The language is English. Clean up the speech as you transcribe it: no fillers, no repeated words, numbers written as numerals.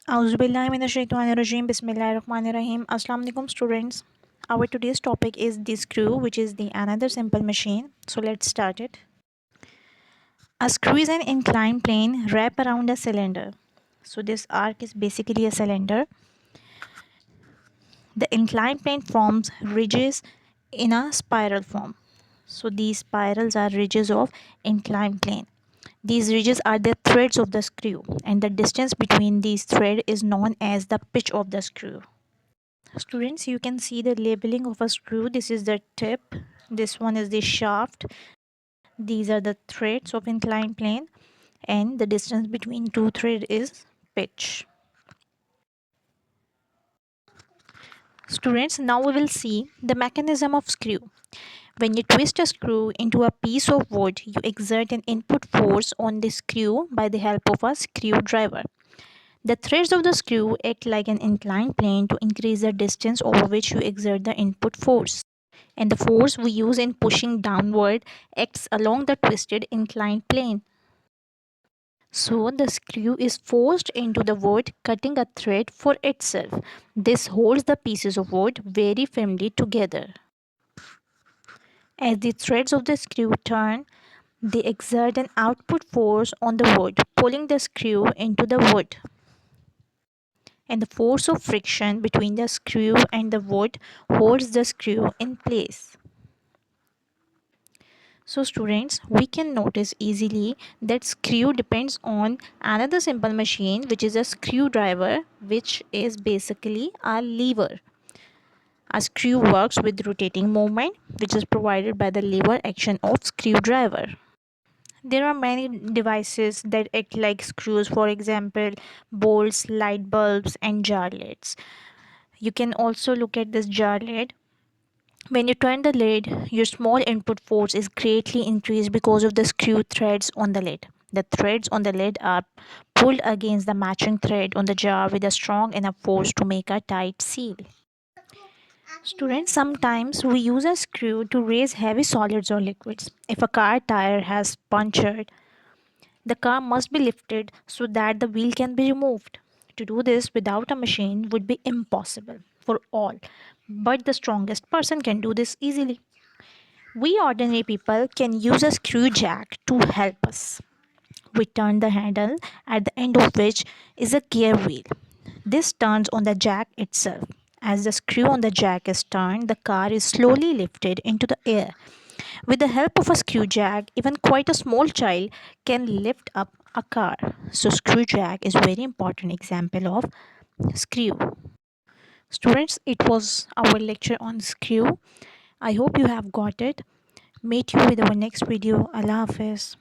Auzubillahiminash-shaytanir-rajim. Bismillahir-rahmanir-rahim. Assalamu alaikum students. Our today's topic is the screw, which is the another simple machine. So let's start it. A screw is an inclined plane wrapped around a cylinder. So this arc is basically a cylinder. The inclined plane forms ridges in a spiral form. So these spirals are ridges of inclined plane. These ridges are the threads of the screw, and the distance between these threads is known as the pitch of the screw. Students, you can see the labeling of a screw. This is the tip, this one is the shaft, these are the threads of inclined plane, and the distance between two threads is pitch. Students, now we will see the mechanism of screw. When you twist a screw into a piece of wood, you exert an input force on the screw by the help of a screwdriver. The threads of the screw act like an inclined plane to increase the distance over which you exert the input force. And the force we use in pushing downward acts along the twisted inclined plane. So the screw is forced into the wood, cutting a thread for itself. This holds the pieces of wood very firmly together. As the threads of the screw turn, they exert an output force on the wood, pulling the screw into the wood. And the force of friction between the screw and the wood holds the screw in place. So students, we can notice easily that screw depends on another simple machine, which is a screwdriver, which is basically a lever. A screw works with rotating movement, which is provided by the lever action of screwdriver. There are many devices that act like screws, for example, bolts, light bulbs, and jar lids. You can also look at this jar lid. When you turn the lid, your small input force is greatly increased because of the screw threads on the lid. The threads on the lid are pulled against the matching thread on the jar with a strong enough force to make a tight seal. Students, sometimes we use a screw to raise heavy solids or liquids. If a car tire has punctured, the car must be lifted so that the wheel can be removed. To do this without a machine would be impossible for all, but the strongest person can do this easily. We ordinary people can use a screw jack to help us. We turn the handle at the end of which is a gear wheel. This turns on the jack itself. As the screw on the jack is turned, the car is slowly lifted into the air. With the help of a screw jack, even quite a small child can lift up a car. So screw jack is very important example of screw. Students, it was our lecture on screw. I hope you have got it. Meet you with our next video. Allah Hafiz.